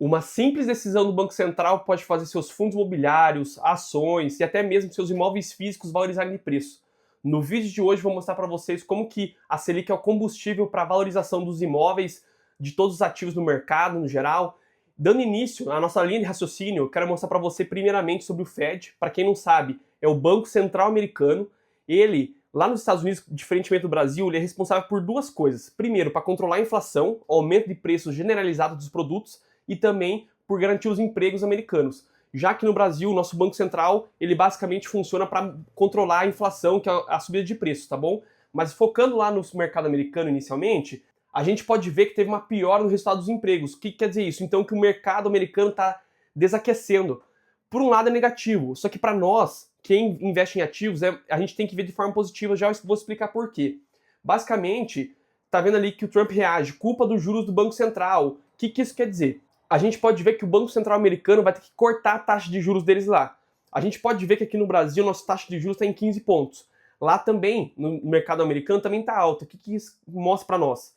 Uma simples decisão do Banco Central pode fazer seus fundos imobiliários, ações e até mesmo seus imóveis físicos valorizarem de preço. No vídeo de hoje vou mostrar para vocês como que a Selic é o combustível para a valorização dos imóveis, de todos os ativos no mercado no geral. Dando início à nossa linha de raciocínio, eu quero mostrar para você primeiramente sobre o Fed. Para quem não sabe, é o Banco Central Americano. Ele, lá nos Estados Unidos, diferentemente do Brasil, ele é responsável por duas coisas. Primeiro, para controlar a inflação, o aumento de preços generalizado dos produtos, e também por garantir os empregos americanos. Já que no Brasil, o nosso Banco Central, ele basicamente funciona para controlar a inflação, que é a subida de preços, tá bom? Mas focando lá no mercado americano inicialmente, a gente pode ver que teve uma piora no resultado dos empregos. O que quer dizer isso? Então que o mercado americano está desaquecendo. Por um lado é negativo, só que para nós, quem investe em ativos, a gente tem que ver de forma positiva, já vou explicar por quê. Basicamente, tá vendo ali que o Trump reage, culpa dos juros do Banco Central. O que isso quer dizer? A gente pode ver que o Banco Central americano vai ter que cortar a taxa de juros deles lá. A gente pode ver que aqui no Brasil, nossa taxa de juros está em 15 pontos. Lá também, no mercado americano, também está alta. O que isso mostra para nós?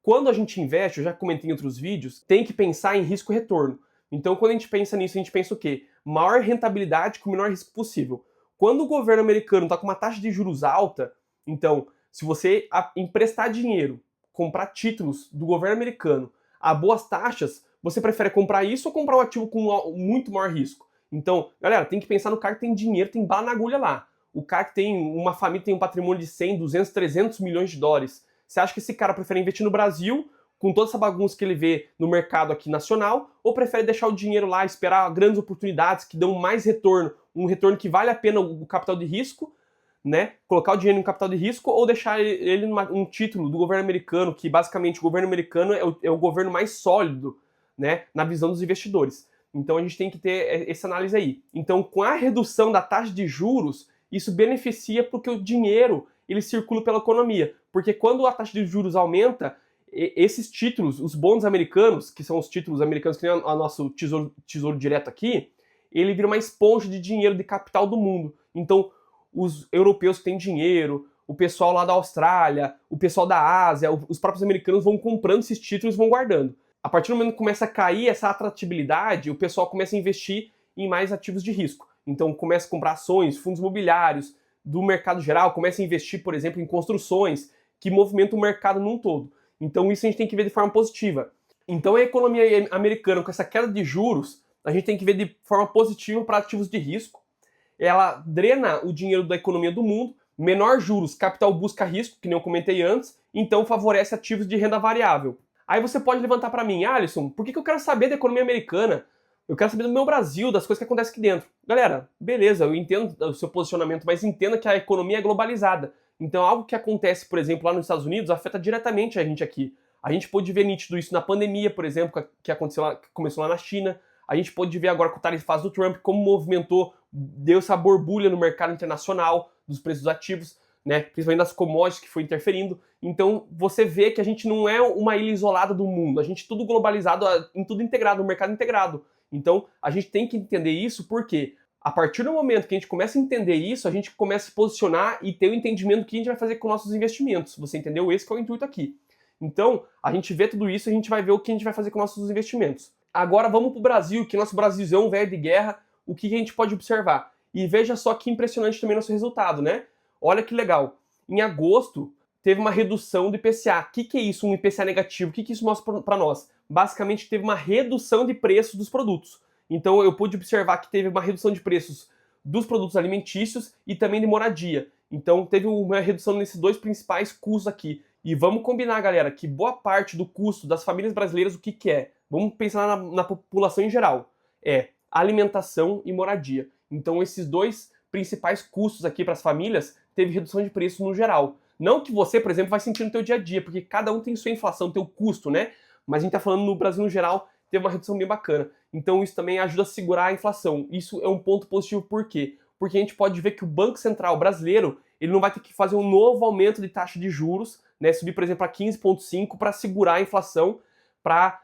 Quando a gente investe, eu já comentei em outros vídeos, tem que pensar em risco-retorno. Então, quando a gente pensa nisso, a gente pensa o quê? Maior rentabilidade com o menor risco possível. Quando o governo americano está com uma taxa de juros alta, então, se você emprestar dinheiro, comprar títulos do governo americano a boas taxas, você prefere comprar isso ou comprar um ativo com muito maior risco? Então, galera, tem que pensar no cara que tem dinheiro, tem bala na agulha lá. O cara que tem uma família, tem um patrimônio de 100, 200, 300 milhões de dólares. Você acha que esse cara prefere investir no Brasil, com toda essa bagunça que ele vê no mercado aqui nacional, ou prefere deixar o dinheiro lá, esperar grandes oportunidades que dão mais retorno, um retorno que vale a pena o capital de risco, né? Colocar o dinheiro em capital de risco ou deixar ele num título do governo americano, que basicamente o governo americano é o governo mais sólido, né, na visão dos investidores. Então a gente tem que ter essa análise aí. Então, com a redução da taxa de juros, isso beneficia porque o dinheiro ele circula pela economia. Porque quando a taxa de juros aumenta, esses títulos, os bons americanos, que são os títulos americanos que nem o nosso tesouro direto aqui, ele vira uma esponja de dinheiro, de capital do mundo. Então, os europeus que têm dinheiro, o pessoal lá da Austrália, o pessoal da Ásia, os próprios americanos vão comprando esses títulos e vão guardando. A partir do momento que começa a cair essa atratividade, o pessoal começa a investir em mais ativos de risco. Então começa a comprar ações, fundos imobiliários, do mercado geral, começa a investir, por exemplo, em construções que movimentam o mercado num todo. Então isso a gente tem que ver de forma positiva. Então a economia americana, com essa queda de juros, a gente tem que ver de forma positiva para ativos de risco. Ela drena o dinheiro da economia do mundo, menor juros, capital busca risco, que nem eu comentei antes, então favorece ativos de renda variável. Aí você pode levantar para mim, Alisson, por que eu quero saber da economia americana? Eu quero saber do meu Brasil, das coisas que acontecem aqui dentro. Galera, beleza, eu entendo o seu posicionamento, mas entenda que a economia é globalizada. Então algo que acontece, por exemplo, lá nos Estados Unidos, afeta diretamente a gente aqui. A gente pôde ver nítido isso na pandemia, por exemplo, que aconteceu lá, que começou lá na China. A gente pôde ver agora com o tarifaço do Trump, como movimentou, deu essa borbulha no mercado internacional dos preços dos ativos, né? Principalmente das commodities que foi interferindo. Então você vê que a gente não é uma ilha isolada do mundo, a gente tudo globalizado, em tudo integrado, no mercado integrado. Então a gente tem que entender isso porque a partir do momento que a gente começa a entender isso, a gente começa a se posicionar e ter o entendimento do que a gente vai fazer com nossos investimentos. Você entendeu? Esse que é o intuito aqui. Então a gente vê tudo isso, a gente vai ver o que a gente vai fazer com nossos investimentos. Agora vamos para o Brasil, que nosso Brasilzão velho de guerra, o que a gente pode observar? E veja só que impressionante também nosso resultado, né? Olha que legal. Em agosto, teve uma redução do IPCA. O que é isso, um IPCA negativo? O que isso mostra para nós? Basicamente, teve uma redução de preços dos produtos. Então, eu pude observar que teve uma redução de preços dos produtos alimentícios e também de moradia. Então, teve uma redução nesses dois principais custos aqui. E vamos combinar, galera, que boa parte do custo das famílias brasileiras, o que é? Vamos pensar na população em geral. É alimentação e moradia. Então, esses dois principais custos aqui para as famílias teve redução de preço no geral. Não que você, por exemplo, vai sentir no teu dia a dia, porque cada um tem sua inflação, teu custo, né? Mas a gente tá falando no Brasil no geral, teve uma redução bem bacana. Então isso também ajuda a segurar a inflação. Isso é um ponto positivo, por quê? Porque a gente pode ver que o Banco Central brasileiro, ele não vai ter que fazer um novo aumento de taxa de juros, né? Subir, por exemplo, para 15,5 para segurar a inflação, para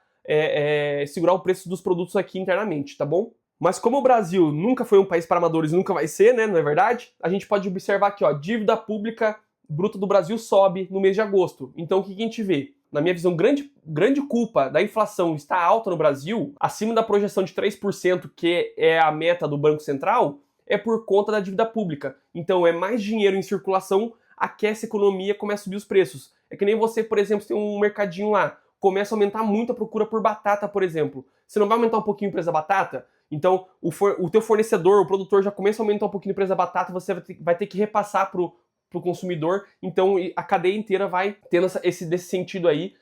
segurar o preço dos produtos aqui internamente, tá bom? Mas como o Brasil nunca foi um país para amadores e nunca vai ser, né, não é verdade? A gente pode observar aqui, ó, dívida pública bruta do Brasil sobe no mês de agosto. Então o que a gente vê? na minha visão, grande culpa da inflação estar alta no Brasil, acima da projeção de 3%, que é a meta do Banco Central, é por conta da dívida pública. Então, é mais dinheiro em circulação, aquece a economia, começa a subir os preços. É que nem você, por exemplo, tem um mercadinho lá, começa a aumentar muito a procura por batata, por exemplo. Você não vai aumentar um pouquinho o preço da batata? Então, o teu fornecedor, o produtor, já começa a aumentar um pouquinho o preço da batata, você vai ter que repassar pro consumidor, então a cadeia inteira vai tendo desse sentido aí,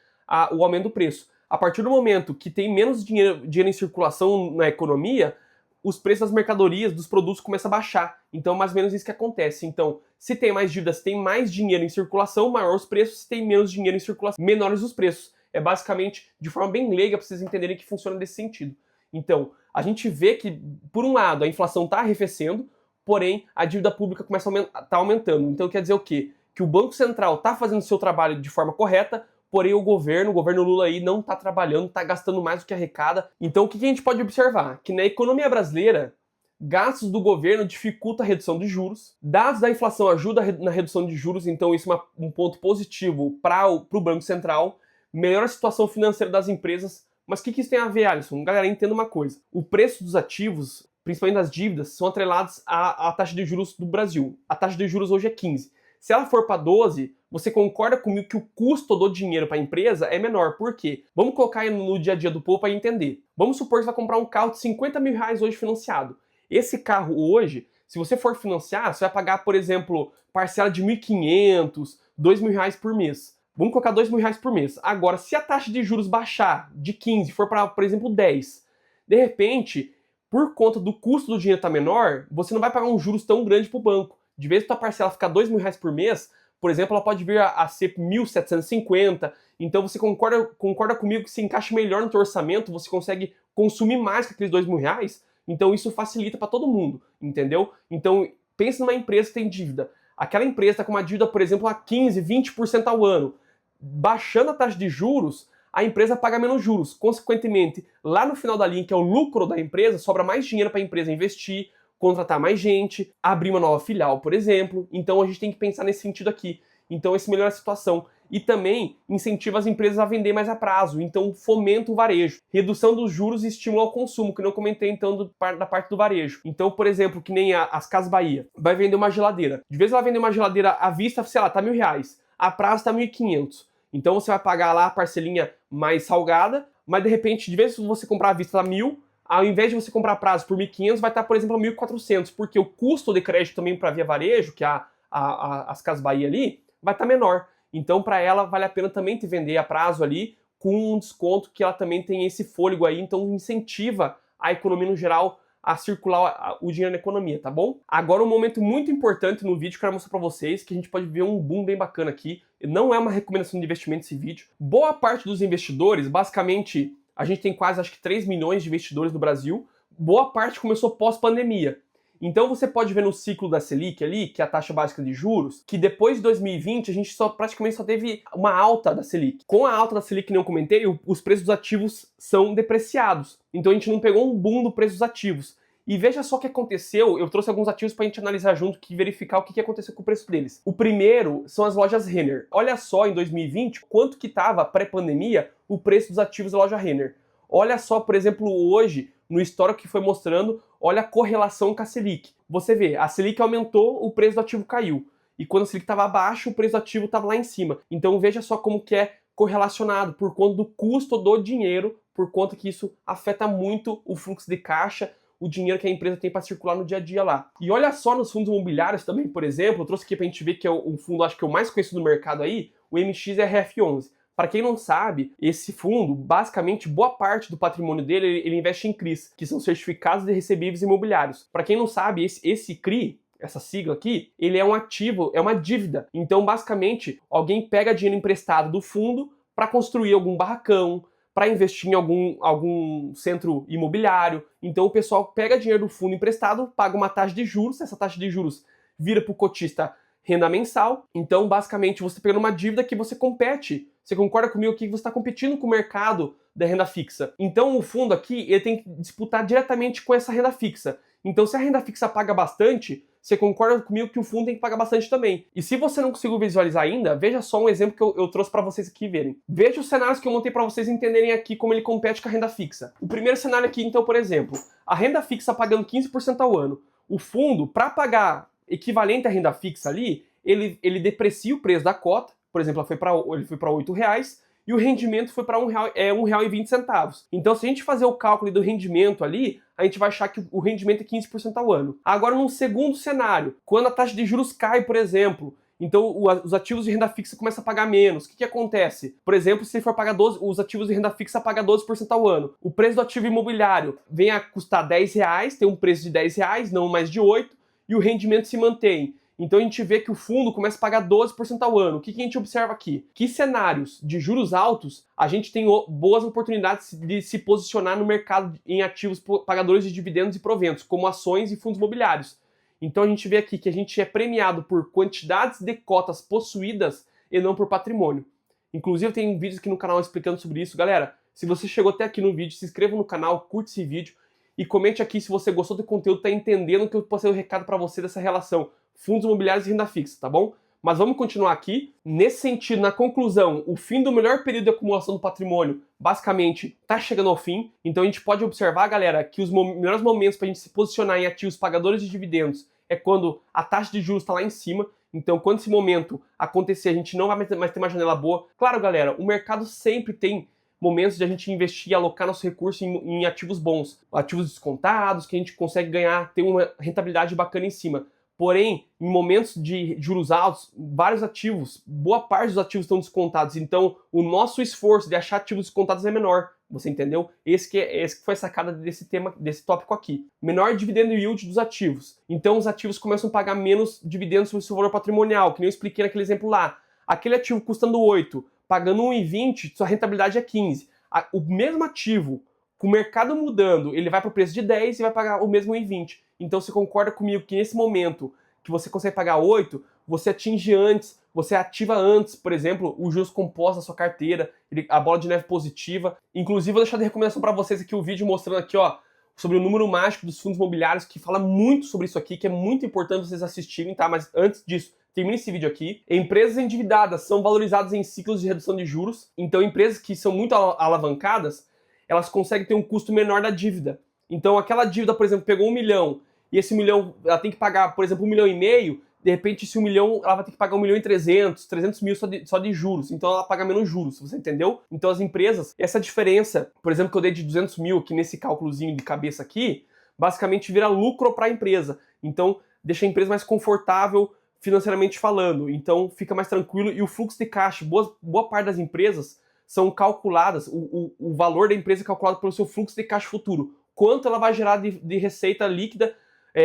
o aumento do preço. A partir do momento que tem menos dinheiro em circulação na economia, os preços das mercadorias, dos produtos começam a baixar. Então, mais ou menos isso que acontece. Então, se tem mais dívidas, tem mais dinheiro em circulação, maior os preços. Se tem menos dinheiro em circulação, menores os preços. É basicamente, de forma bem leiga, para vocês entenderem que funciona desse sentido. Então, a gente vê que, por um lado, a inflação está arrefecendo, porém, a dívida pública começa a estar aumentando. Então, quer dizer o quê? Que o Banco Central está fazendo o seu trabalho de forma correta, porém o governo Lula aí não está trabalhando, está gastando mais do que arrecada. Então, o que a gente pode observar? Que na economia brasileira, gastos do governo dificultam a redução de juros, dados da inflação ajudam na redução de juros, então isso é um ponto positivo para o Banco Central, melhora a situação financeira das empresas. Mas o que isso tem a ver, Alisson? Galera, entenda uma coisa. O preço dos ativos, principalmente das dívidas, são atrelados à taxa de juros do Brasil. A taxa de juros hoje é 15. Se ela for para 12, você concorda comigo que o custo do dinheiro para a empresa é menor. Por quê? Vamos colocar aí no dia a dia do povo para entender. Vamos supor que você vai comprar um carro de 50 mil reais hoje financiado. Esse carro hoje, se você for financiar, você vai pagar, por exemplo, parcela de 1.500, 2 mil reais por mês. Vamos colocar 2 mil reais por mês. Agora, se a taxa de juros baixar de 15, for para, por exemplo, 10, de repente, por conta do custo do dinheiro estar menor, você não vai pagar um juros tão grande para o banco. De vez em quando a parcela ficar 2 mil reais por mês, por exemplo, ela pode vir a ser 1.750. Então você concorda comigo que se encaixa melhor no teu orçamento, você consegue consumir mais que aqueles 2 mil reais. Então isso facilita para todo mundo, entendeu? Então pensa numa empresa que tem dívida. Aquela empresa está com uma dívida, por exemplo, a 15, 20% ao ano. Baixando a taxa de juros, a empresa paga menos juros. Consequentemente, lá no final da linha, que é o lucro da empresa, sobra mais dinheiro para a empresa investir, contratar mais gente, abrir uma nova filial, por exemplo. Então a gente tem que pensar nesse sentido aqui. Então esse melhora a situação. E também incentiva as empresas a vender mais a prazo. Então fomenta o varejo. Redução dos juros e estimula o consumo, que eu não comentei então da parte do varejo. Então, por exemplo, que nem as Casas Bahia, vai vender uma geladeira. De vez ela vender uma geladeira à vista, sei lá, tá R$1.000. A prazo tá 1.500. Então você vai pagar lá a parcelinha mais salgada, mas de repente, de vez em você comprar à vista tá 1.000, ao invés de você comprar a prazo por 1.500, vai estar, por exemplo, a 1.400, porque o custo de crédito também para via varejo, que é as Casas Bahia ali, vai estar menor. Então, para ela, vale a pena também te vender a prazo ali, com um desconto que ela também tem esse fôlego aí, então incentiva a economia no geral a circular o dinheiro na economia, tá bom? Agora, um momento muito importante no vídeo que eu quero mostrar para vocês, que a gente pode ver um boom bem bacana aqui. Não é uma recomendação de investimento esse vídeo. Boa parte dos investidores, basicamente, a gente tem quase, acho que 3 milhões de investidores no Brasil. Boa parte começou pós-pandemia. Então você pode ver no ciclo da Selic ali, que é a taxa básica de juros, que depois de 2020 a gente praticamente só teve uma alta da Selic. Com a alta da Selic, que nem eu comentei, os preços dos ativos são depreciados. Então a gente não pegou um boom do preço dos ativos. E veja só o que aconteceu, eu trouxe alguns ativos para a gente analisar junto e verificar o que aconteceu com o preço deles. O primeiro são as lojas Renner. Olha só em 2020 quanto que estava pré-pandemia o preço dos ativos da loja Renner. Olha só, por exemplo, hoje, no histórico que foi mostrando, olha a correlação com a Selic. Você vê, a Selic aumentou, o preço do ativo caiu. E quando a Selic estava abaixo, o preço do ativo estava lá em cima. Então veja só como que é correlacionado, por conta do custo do dinheiro, por conta que isso afeta muito o fluxo de caixa, o dinheiro que a empresa tem para circular no dia a dia lá. E olha só nos fundos imobiliários também, por exemplo, eu trouxe aqui para a gente ver que é um fundo, acho que é o mais conhecido no mercado aí, o MXRF11. Para quem não sabe, esse fundo, basicamente, boa parte do patrimônio dele, ele investe em CRIs, que são certificados de recebíveis imobiliários. Para quem não sabe, esse CRI, essa sigla aqui, ele é um ativo, é uma dívida. Então, basicamente, alguém pega dinheiro emprestado do fundo para construir algum barracão, para investir em algum centro imobiliário. Então, o pessoal pega dinheiro do fundo emprestado, paga uma taxa de juros, essa taxa de juros vira para o cotista renda mensal. Então, basicamente, você está pegando uma dívida que você compete. Você concorda comigo que você está competindo com o mercado da renda fixa. Então, o fundo aqui, ele tem que disputar diretamente com essa renda fixa. Então, se a renda fixa paga bastante, você concorda comigo que o fundo tem que pagar bastante também. E se você não conseguiu visualizar ainda, veja só um exemplo que eu trouxe para vocês aqui verem. Veja os cenários que eu montei para vocês entenderem aqui como ele compete com a renda fixa. O primeiro cenário aqui, então, por exemplo, a renda fixa pagando 15% ao ano. O fundo, para pagar equivalente à renda fixa ali, ele deprecia o preço da cota, por exemplo, ele foi para R$8, e o rendimento foi para R$1,20. Então, se a gente fazer o cálculo do rendimento ali, a gente vai achar que o rendimento é 15% ao ano. Agora, num segundo cenário, quando a taxa de juros cai, por exemplo, então os ativos de renda fixa começam a pagar menos. O que acontece? Por exemplo, se for pagar os ativos de renda fixa pagam 12% ao ano. O preço do ativo imobiliário vem a custar R$10, tem um preço de R$10, não mais de 8, e o rendimento se mantém. Então a gente vê que o fundo começa a pagar 12% ao ano. O que a gente observa aqui? Que cenários de juros altos a gente tem boas oportunidades de se posicionar no mercado em ativos pagadores de dividendos e proventos, como ações e fundos imobiliários. Então a gente vê aqui que a gente é premiado por quantidades de cotas possuídas e não por patrimônio. Inclusive tem vídeos aqui no canal explicando sobre isso. Galera, se você chegou até aqui no vídeo, se inscreva no canal, curte esse vídeo e comente aqui se você gostou do conteúdo, tá entendendo o que eu passei o recado para você dessa relação fundos imobiliários e renda fixa, tá bom? Mas vamos continuar aqui. Nesse sentido, na conclusão, o fim do melhor período de acumulação do patrimônio, basicamente, está chegando ao fim. Então a gente pode observar, galera, que os melhores momentos para a gente se posicionar em ativos pagadores de dividendos é quando a taxa de juros está lá em cima. Então, quando esse momento acontecer, a gente não vai mais ter uma janela boa. Claro, galera, o mercado sempre tem momentos de a gente investir e alocar nosso recurso em ativos bons, ativos descontados, que a gente consegue ganhar, ter uma rentabilidade bacana em cima. Porém, em momentos de juros altos, vários ativos, boa parte dos ativos estão descontados. Então, o nosso esforço de achar ativos descontados é menor. Você entendeu? Esse que foi a sacada desse tópico aqui. Menor dividendo yield dos ativos. Então, os ativos começam a pagar menos dividendos sobre o seu valor patrimonial, que nem eu expliquei naquele exemplo lá. Aquele ativo custando 8, pagando 1,20, sua rentabilidade é 15. O mesmo ativo, com o mercado mudando, ele vai para o preço de 10 e vai pagar o mesmo 1,20. Então você concorda comigo que nesse momento que você consegue pagar 8, você atinge antes, você ativa antes, por exemplo, os juros compostos da sua carteira, a bola de neve positiva. Inclusive, vou deixar de recomendação para vocês aqui o vídeo mostrando aqui, ó, sobre o número mágico dos fundos imobiliários, que fala muito sobre isso aqui, que é muito importante vocês assistirem, tá? Mas antes disso, termine esse vídeo aqui. Empresas endividadas são valorizadas em ciclos de redução de juros. Então, empresas que são muito alavancadas, elas conseguem ter um custo menor da dívida. Então, aquela dívida, por exemplo, pegou 1 milhão, e esse 1 milhão, ela tem que pagar, por exemplo, 1,5 milhão, de repente esse 1 milhão, ela vai ter que pagar 1.300.000 mil só de juros, então ela paga menos juros, você entendeu? Então as empresas, essa diferença, por exemplo, que eu dei de 200 mil aqui nesse cálculozinho de cabeça aqui, basicamente vira lucro para a empresa, então deixa a empresa mais confortável financeiramente falando, então fica mais tranquilo e o fluxo de caixa, boa parte das empresas são calculadas, o valor da empresa é calculado pelo seu fluxo de caixa futuro, quanto ela vai gerar de receita líquida,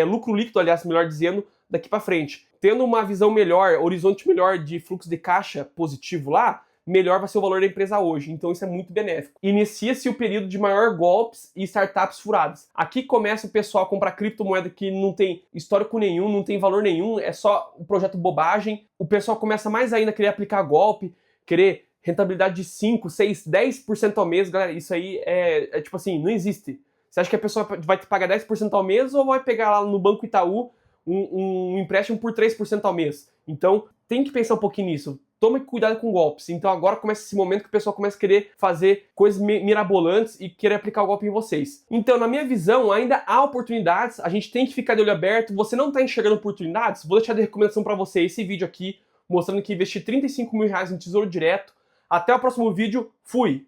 lucro líquido, aliás, melhor dizendo, daqui para frente. Tendo uma visão melhor, horizonte melhor de fluxo de caixa positivo lá, melhor vai ser o valor da empresa hoje. Então isso é muito benéfico. Inicia-se o período de maior golpes e startups furadas. Aqui começa o pessoal a comprar criptomoeda que não tem histórico nenhum, não tem valor nenhum, é só um projeto bobagem. O pessoal começa mais ainda a querer aplicar golpe, querer rentabilidade de 5, 6, 10% ao mês. Galera, isso aí é tipo assim, não existe. Você acha que a pessoa vai te pagar 10% ao mês ou vai pegar lá no Banco Itaú um empréstimo por 3% ao mês? Então, tem que pensar um pouquinho nisso. Tome cuidado com golpes. Então agora começa esse momento que o pessoal começa a querer fazer coisas mirabolantes e querer aplicar o golpe em vocês. Então, na minha visão, ainda há oportunidades. A gente tem que ficar de olho aberto. Você não está enxergando oportunidades? Vou deixar de recomendação para você esse vídeo aqui, mostrando que investi R$35 mil em Tesouro Direto. Até o próximo vídeo. Fui!